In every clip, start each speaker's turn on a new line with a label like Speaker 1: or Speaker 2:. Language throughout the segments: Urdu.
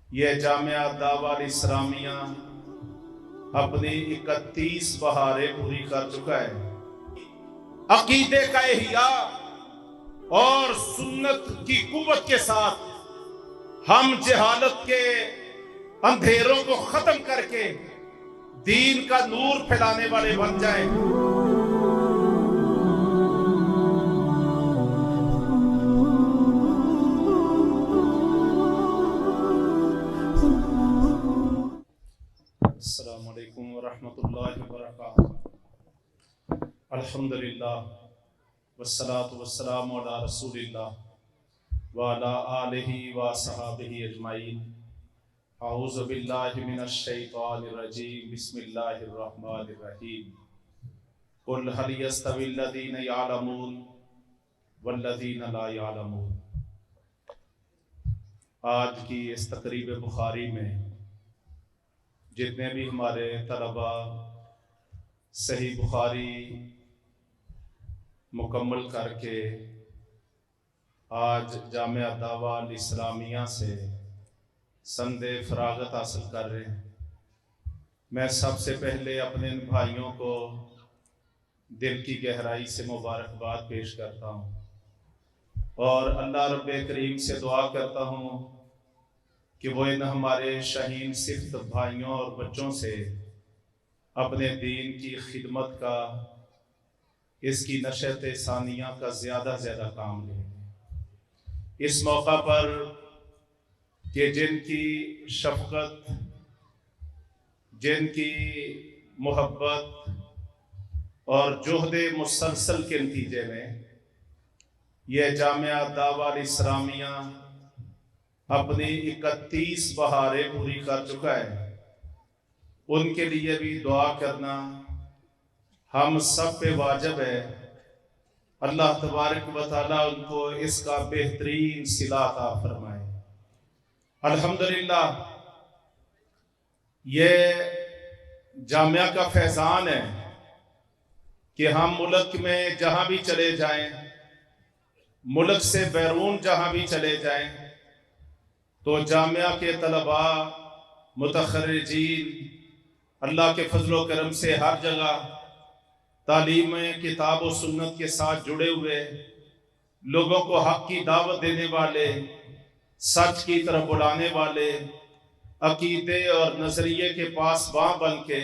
Speaker 1: یہ جامعہ دعویٰ اسلامیہ اپنی 31 بہاریں پوری کر چکا ہے۔ عقیدے کا احیاء اور سنت کی قوت کے ساتھ ہم جہالت کے اندھیروں کو ختم کر کے دین کا نور پھیلانے والے بن جائیں۔ السلام علیکم ورحمۃ اللہ وبرکاتہ۔ الحمدللہ والصلاة والسلام علی رسول اللہ وعلی آلہ وصحابہ اجمعین۔ اعوذ باللہ من الشیطان الرجیم، بسم اللہ الرحمن الرحیم۔ قل هل يستوي الذین یعلمون والذین لا یعلمون۔ آج کی اس تقریب بخاری میں جتنے بھی ہمارے طلباء صحیح بخاری مکمل کر کے آج جامعہ دعویٰ اسلامیہ سے سند فراغت حاصل کر رہے ہیں، میں سب سے پہلے اپنے ان بھائیوں کو دل کی گہرائی سے مبارکباد پیش کرتا ہوں اور اللہ رب کریم سے دعا کرتا ہوں کہ وہ ان ہمارے شہین صفت بھائیوں اور بچوں سے اپنے دین کی خدمت کا، اس کی نشرت ثانیہ کا زیادہ زیادہ کام لیں۔ اس موقع پر کہ جن کی شفقت، جن کی محبت اور جہد مسلسل کے نتیجے میں یہ جامعہ دعویٰ اسلامیہ اپنی 31 بہاریں پوری کر چکا ہے، ان کے لیے بھی دعا کرنا ہم سب پہ واجب ہے۔ اللہ تبارک و تعالیٰ ان کو اس کا بہترین صلہ عطا فرمائے۔ الحمدللہ یہ جامعہ کا فیضان ہے کہ ہم ملک میں جہاں بھی چلے جائیں، ملک سے بیرون جہاں بھی چلے جائیں، تو جامعہ کے طلباء، متخرجین اللہ کے فضل و کرم سے ہر جگہ تعلیم کتاب و سنت کے ساتھ جڑے ہوئے، لوگوں کو حق کی دعوت دینے والے، سچ کی طرف بلانے والے، عقیدے اور نظریے کے پاسباں بن کے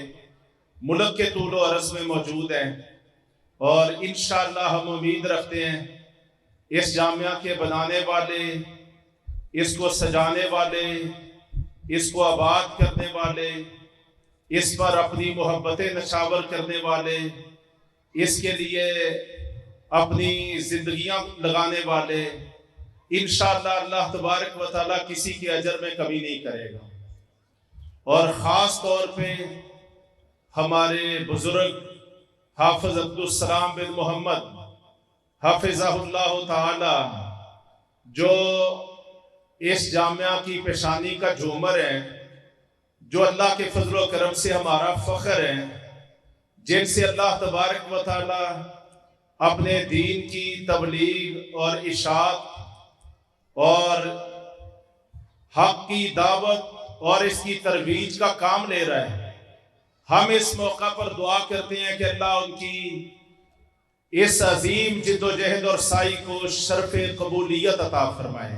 Speaker 1: ملک کے طول و عرض میں موجود ہیں، اور انشاءاللہ ہم امید رکھتے ہیں اس جامعہ کے بنانے والے، اس کو سجانے والے، اس کو آباد کرنے والے، اس پر اپنی محبتیں نچھاور کرنے والے، اس کے لیے اپنی زندگیاں لگانے والے، انشاءاللہ اللہ تبارک و تعالیٰ کسی کے اجر میں کمی نہیں کرے گا۔ اور خاص طور پہ ہمارے بزرگ حافظ عبدالسلام بن محمد حفظہ اللہ تعالی، جو اس جامعہ کی پیشانی کا جھومر ہے، جو اللہ کے فضل و کرم سے ہمارا فخر ہے، جن سے اللہ تبارک و تعالی اپنے دین کی تبلیغ اور اشاعت اور حق کی دعوت اور اس کی ترویج کا کام لے رہا ہے۔ ہم اس موقع پر دعا کرتے ہیں کہ اللہ ان کی اس عظیم جد و جہد اور سعی کو شرف قبولیت عطا فرمائے۔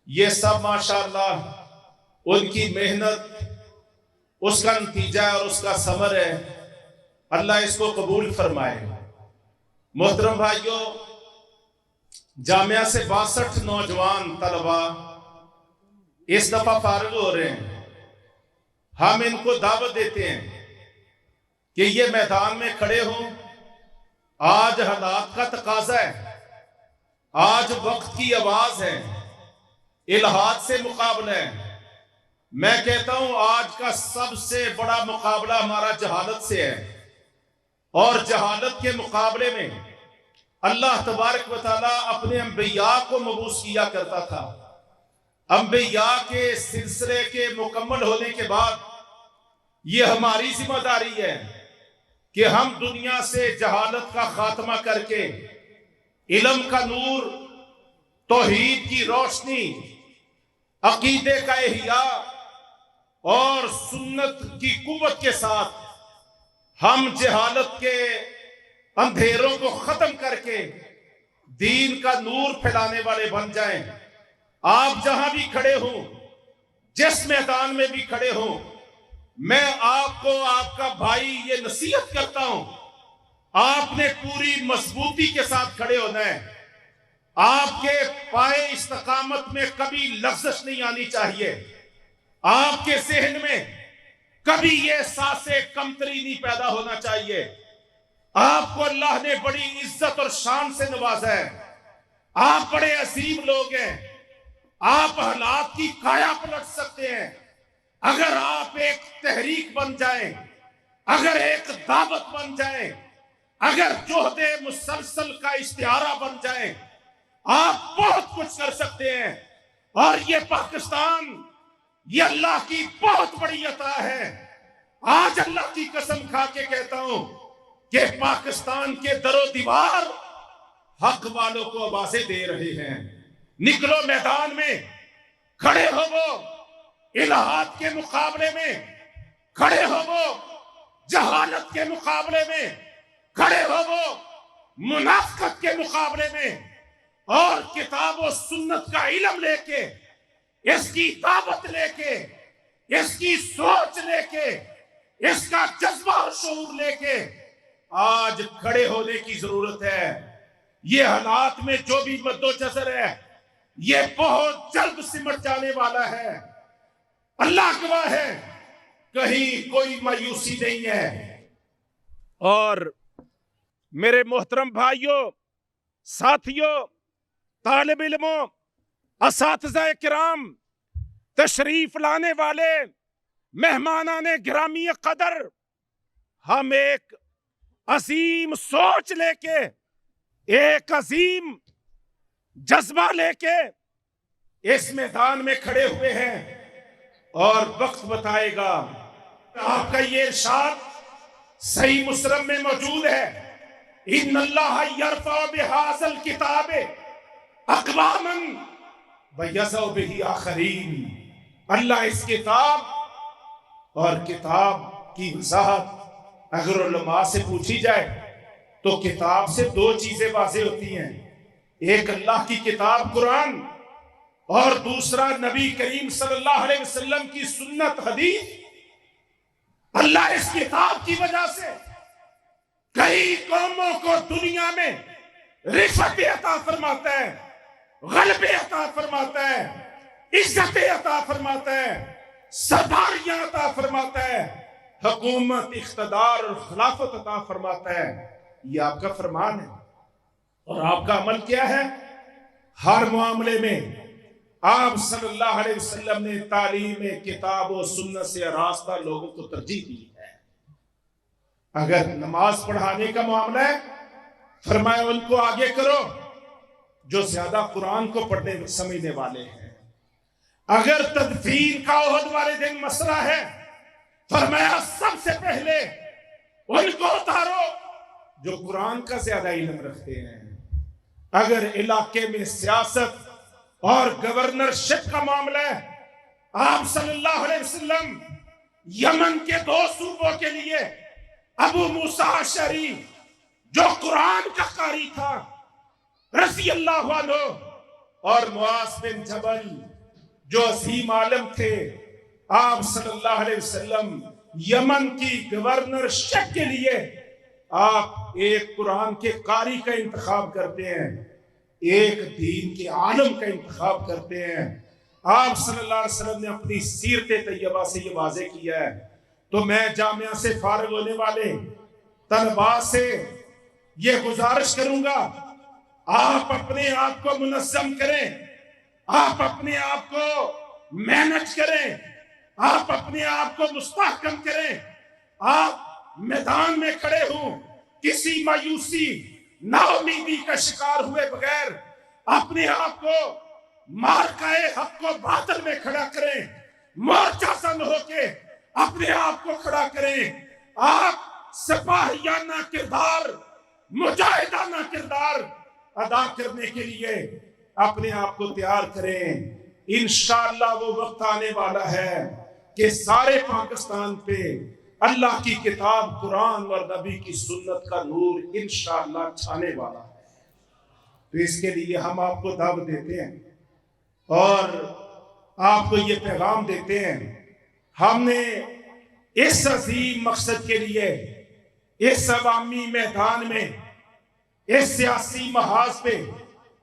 Speaker 1: یہ سب ماشاءاللہ ان کی محنت، اس کا نتیجہ اور اس کا ثمر ہے، اللہ اس کو قبول فرمائے۔ محترم بھائیوں، جامعہ سے 62 نوجوان طلباء اس دفعہ فارغ ہو رہے ہیں۔ ہم ان کو دعوت دیتے ہیں کہ یہ میدان میں کھڑے ہوں۔ آج حالات کا تقاضا ہے، آج وقت کی آواز ہے، الہات سے مقابلہ ہے۔ میں کہتا ہوں آج کا سب سے بڑا مقابلہ ہمارا جہالت سے ہے، اور جہالت کے مقابلے میں اللہ تبارک و تعالیٰ اپنے انبیاء کو مبعوث کیا کرتا تھا۔ انبیاء کے سلسلے کے مکمل ہونے کے بعد یہ ہماری ذمہ داری ہے کہ ہم دنیا سے جہالت کا خاتمہ کر کے علم کا نور، توحید کی روشنی عقیدے کا احیاء اور سنت کی قوت کے ساتھ ہم جہالت کے اندھیروں کو ختم کر کے دین کا نور پھیلانے والے بن جائیں۔ آپ جہاں بھی کھڑے ہوں، جس میدان میں بھی کھڑے ہوں، میں آپ کو آپ کا بھائی یہ نصیحت کرتا ہوں، آپ نے پوری مضبوطی کے ساتھ کھڑے ہونا ہے۔ آپ کے پائے استقامت میں کبھی لغزش نہیں آنی چاہیے۔ آپ کے ذہن میں کبھی یہ احساس کمتری نہیں پیدا ہونا چاہیے۔ آپ کو اللہ نے بڑی عزت اور شان سے نوازا ہے، آپ بڑے عظیم لوگ ہیں، آپ حالات کی کایا پلٹ سکتے ہیں اگر آپ ایک تحریک بن جائیں، اگر ایک دعوت بن جائیں، اگر جہد مسلسل کا اشتہارہ بن جائیں، آپ بہت کچھ کر سکتے ہیں۔ اور یہ پاکستان، یہ اللہ کی بہت بڑی عطا ہے۔ آج اللہ کی قسم کھا کے کہتا ہوں کہ پاکستان کے در و دیوار حق والوں کو آوازیں دے رہے ہیں۔ نکلو میدان میں، کھڑے ہو وہ الہات کے مقابلے میں، کھڑے ہو وہ جہالت کے مقابلے میں، کھڑے ہو وہ منافقت کے مقابلے میں، اور کتاب و سنت کا علم لے کے، اس کی دعوت لے کے، اس کی سوچ لے کے، اس کا جذبہ اور شعور لے کے آج کھڑے ہونے کی ضرورت ہے۔ یہ حالات میں جو بھی مد و جزر ہے، یہ بہت جلد سمٹ جانے والا ہے۔ اللہ گواہ ہے، کہیں کوئی مایوسی نہیں ہے۔ اور میرے محترم بھائیوں، ساتھیوں، طالب علموں، اساتذہ کرام، تشریف لانے والے مہمانان گرامی قدر، ہم ایک عظیم سوچ لے کے، ایک عظیم جذبہ لے کے اس میدان میں کھڑے ہوئے ہیں، اور وقت بتائے گا۔ آپ کا یہ ارشاد صحیح مسلم میں موجود ہے، ان اللہ یرفع بہذا الکتاب اقواما ویضع بہ آخرین۔ اللہ اس کتاب اور کتاب کی وضاحت اگر علماء سے پوچھی جائے تو کتاب سے دو چیزیں واضح ہوتی ہیں، ایک اللہ کی کتاب قرآن، اور دوسرا نبی کریم صلی اللہ علیہ وسلم کی سنت حدیث۔ اللہ اس کتاب کی وجہ سے کئی قوموں کو دنیا میں رفعت عطا فرماتا ہے، غلبے عطا فرماتا ہے، عزت عطا فرماتا ہے، سرداریاں عطا فرماتا ہے، حکومت، اقتدار اور خلافت عطا فرماتا ہے۔ یہ آپ کا فرمان ہے، اور آپ کا عمل کیا ہے؟ ہر معاملے میں آپ صلی اللہ علیہ وسلم نے تعلیم کتاب و سنت سے آراستہ لوگوں کو ترجیح دی ہے۔ اگر نماز پڑھانے کا معاملہ ہے، فرمایا ان کو آگے کرو جو زیادہ قرآن کو پڑھنے سمجھنے والے ہیں۔ اگر تدفین کا عہد والے دن مسئلہ ہے، فرمایا سب سے پہلے ان کو اتارو جو قرآن کا زیادہ علم رکھتے ہیں۔ اگر علاقے میں سیاست اور گورنرشپ کا معاملہ ہے، آپ صلی اللہ علیہ وسلم یمن کے 2 صوبوں کے لیے ابو موسیٰ اشعری جو قرآن کا قاری تھا رضی اللہ عنہ، اور معاذ بن جبل جو عظیم عالم تھے، آپ صلی اللہ علیہ وسلم یمن کی گورنرشپ کے لیے آپ ایک قرآن کے قاری کا انتخاب کرتے ہیں، ایک دین کے عالم کا انتخاب کرتے ہیں۔ آپ صلی اللہ علیہ وسلم نے اپنی سیرت طیبہ سے یہ واضح کیا ہے۔ تو میں جامعہ سے فارغ ہونے والے طلباء سے یہ گزارش کروں گا، آپ اپنے آپ کو منظم کریں، آپ اپنے آپ کو مینج کریں، آپ اپنے آپ کو مستحکم کریں، آپ میدان میں کھڑے ہوں، کسی مایوسی، نا امیدی کا شکار ہوئے بغیر اپنے آپ کو مارکائے حق و باطل میں کھڑا کریں، مورچہ زن ہو کے اپنے آپ کو کھڑا کریں۔ آپ سپاہیانہ کردار، مجاہدانہ کردار ادا کرنے کے لیے اپنے آپ کو تیار کریں۔ انشاءاللہ وہ وقت آنے والا ہے کہ سارے پاکستان پہ اللہ کی کتاب قرآن اور نبی کی سنت کا نور انشاءاللہ چھانے والا ہے۔ تو اس کے لیے ہم آپ کو دعوت دیتے ہیں اور آپ کو یہ پیغام دیتے ہیں، ہم نے اس عظیم مقصد کے لیے اس عوامی میدان میں اس سیاسی محاذ پہ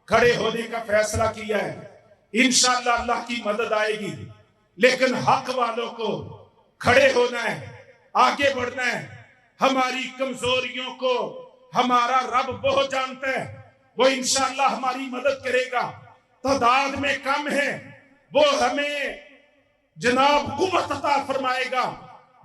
Speaker 1: کھڑے ہونے کا فیصلہ کیا ہے۔ انشاءاللہ اللہ کی مدد آئے گی، لیکن حق والوں کو کھڑے ہونا ہے، آگے بڑھنا ہے۔ ہماری کمزوریوں کو ہمارا رب بہت جانتا ہے، وہ انشاءاللہ ہماری مدد کرے گا۔ تعداد میں کم ہے، وہ ہمیں جناب قوت عطا فرمائے گا۔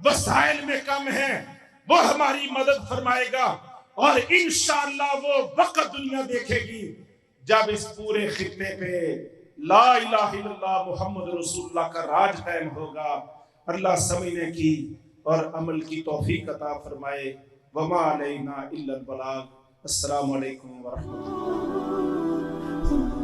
Speaker 1: وسائل میں کم ہے، وہ ہماری مدد فرمائے گا۔ اور انشاءاللہ وہ وقت دنیا دیکھے گی جب اس پورے خطے پہ لا الہ الا اللہ محمد رسول اللہ کا راج قائم ہوگا۔ اللہ سمجھنے کی اور عمل کی توفیق عطا فرمائے۔ وما علینا الا البلاغ۔ السلام علیکم ورحمۃ اللہ۔